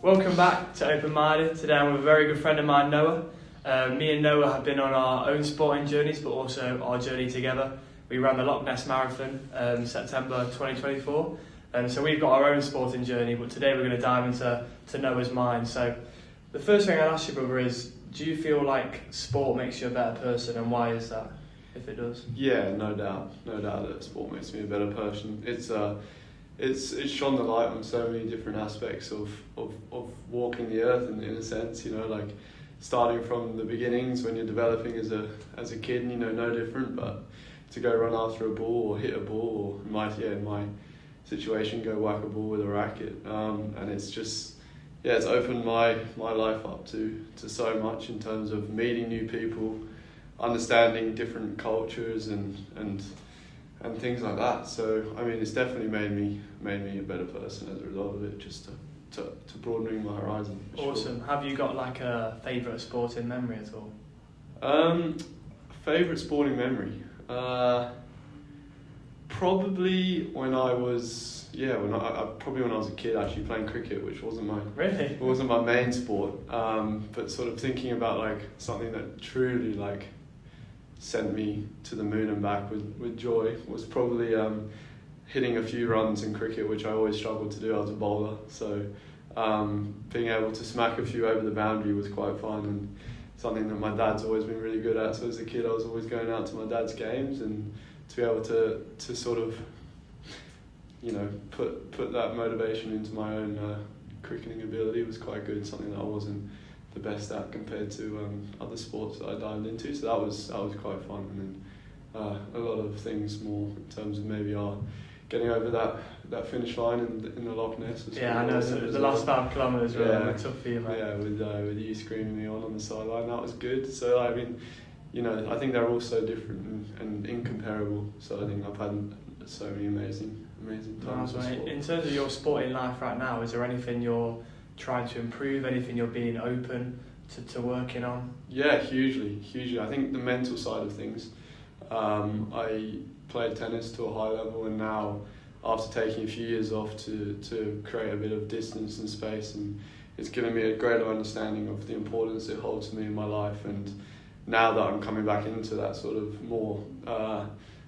Welcome back to Open Minded. Today I'm with a very good friend of mine, Noah. Me and Noah have been on our own sporting journeys, but also our journey together. We ran the Loch Ness Marathon September 2024, so we've got our own sporting journey, but today we're going to dive into Noah's mind. So the first thing I'd ask you, brother, is do you feel like sport makes you a better person, and why is that, if it does? Yeah, no doubt that sport makes me a better person. It's shone the light on so many different aspects of walking the earth in a sense, like starting from the beginnings when you're developing as a kid, no different, but to go run after a ball or hit a ball, or in my situation go whack a ball with a racket, and it's just it's opened my life up to so much in terms of meeting new people, understanding different cultures and things like that. So it's definitely made me a better person as a result of it, just to broadening my horizon. Awesome. Sure. Have you got like a favourite sporting memory at all? Favourite sporting memory? Probably when I was a kid, actually playing cricket, which wasn't my main sport. But sort of thinking about like something that truly like sent me to the moon and back with joy was probably hitting a few runs in cricket, which I always struggled to do. I was a bowler, so being able to smack a few over the boundary was quite fun, and something that my dad's always been really good at. So as a kid I was always going out to my dad's games, and to be able to sort of put that motivation into my own cricketing ability was quite good, something that I wasn't the best at compared to other sports that I dived into. So that was quite fun. And then a lot of things more in terms of maybe getting over that finish line in the Loch Ness. Yeah, I know. So the last 5 kilometres were tough for you, mate. Yeah, with you screaming me on the sideline, that was good. So I think they're all so different and incomparable. So I think I've had so many amazing times. Nice, mate. In terms of your sporting life right now, is there anything you're trying to improve, anything you're being open to working on? Yeah, hugely. I think the mental side of things. I played tennis to a high level, and now after taking a few years off to create a bit of distance and space, and it's given me a greater understanding of the importance it holds to me in my life. And now that I'm coming back into that sort of more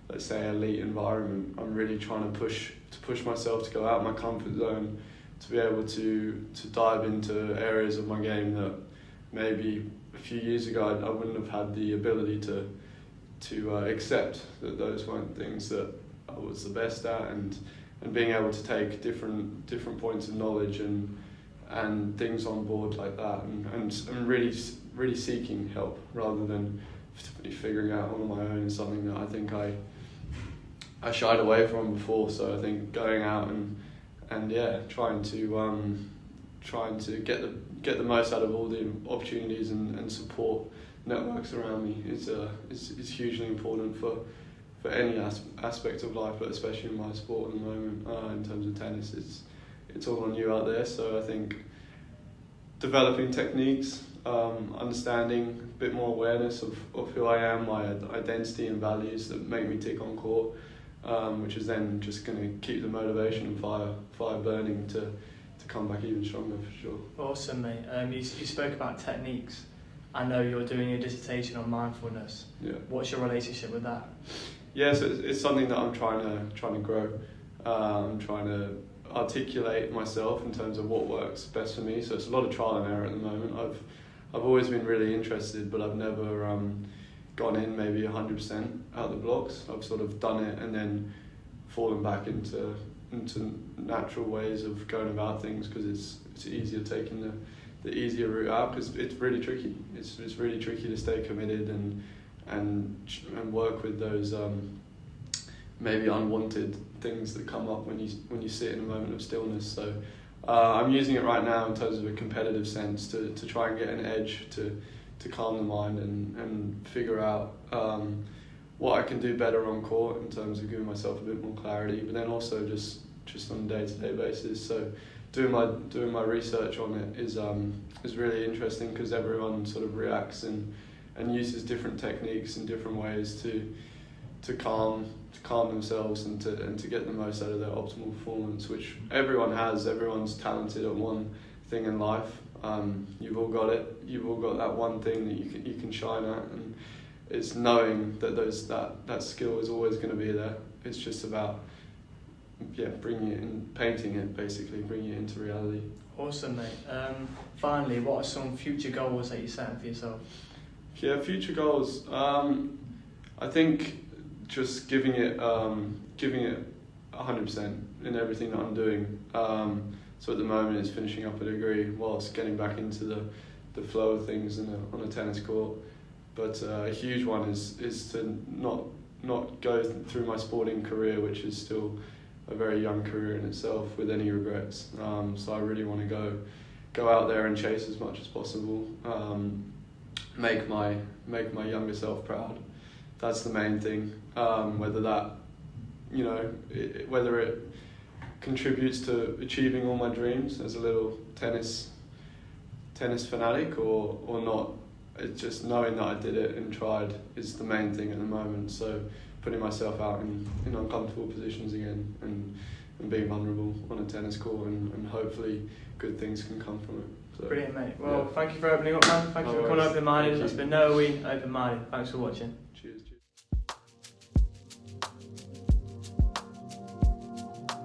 let's say elite environment, I'm really trying to push myself to go out of my comfort zone, to be able to dive into areas of my game that maybe a few years ago I wouldn't have had the ability to accept that those weren't things that I was the best at, and being able to take different points of knowledge and things on board like that, and really seeking help rather than figuring out on my own is something that I think I shied away from before. So I think going out and trying to get the most out of all the opportunities and support networks around me is hugely important for any aspect of life, but especially in my sport at the moment. In terms of tennis, it's all on you out there. So I think developing techniques, understanding a bit more awareness of who I am, my identity and values that make me tick on court, which is then just going to keep the motivation and fire burning to come back even stronger, for sure. Awesome, mate. You spoke about techniques. I know you're doing your dissertation on mindfulness. Yeah. What's your relationship with that? Yeah, so it's something that I'm trying to grow. I'm trying to articulate myself in terms of what works best for me. So it's a lot of trial and error at the moment. I've always been really interested, but I've never gone in maybe 100% out of the blocks. I've sort of done it and then fallen back into natural ways of going about things, because it's easier taking the easier route out, because it's really tricky. It's really tricky to stay committed and work with those maybe unwanted things that come up when you sit in a moment of stillness. So I'm using it right now in terms of a competitive sense to try and get an edge to calm the mind and figure out what I can do better on court in terms of giving myself a bit more clarity, but then also just on a day-to-day basis. So doing my research on it is really interesting, because everyone sort of reacts and uses different techniques and different ways to calm themselves and to get the most out of their optimal performance, which everyone has. Everyone's talented at one thing in life. You've all got it. You've all got that one thing that you can shine at, and it's knowing that that skill is always going to be there. It's just about bringing it in, painting it, basically bringing it into reality. Awesome, mate. Finally, what are some future goals that you're setting for yourself? Yeah, future goals. I think just giving it 100% in everything that I'm doing. So at the moment, it's finishing up a degree whilst getting back into the flow of things on a tennis court. But a huge one is to not go through my sporting career, which is still a very young career in itself, with any regrets. So I really want to go out there and chase as much as possible. Make my younger self proud. That's the main thing. Whether that, whether it contributes to achieving all my dreams as a little tennis fanatic or not. It's just knowing that I did it and tried is the main thing at the moment. So putting myself out in uncomfortable positions again and being vulnerable on a tennis court and hopefully good things can come from it. So, brilliant, mate. Well, thank you for opening up, man. Thank you for coming open-minded. It's been Noah Wheen, open-minded. Thanks for watching. Cheers.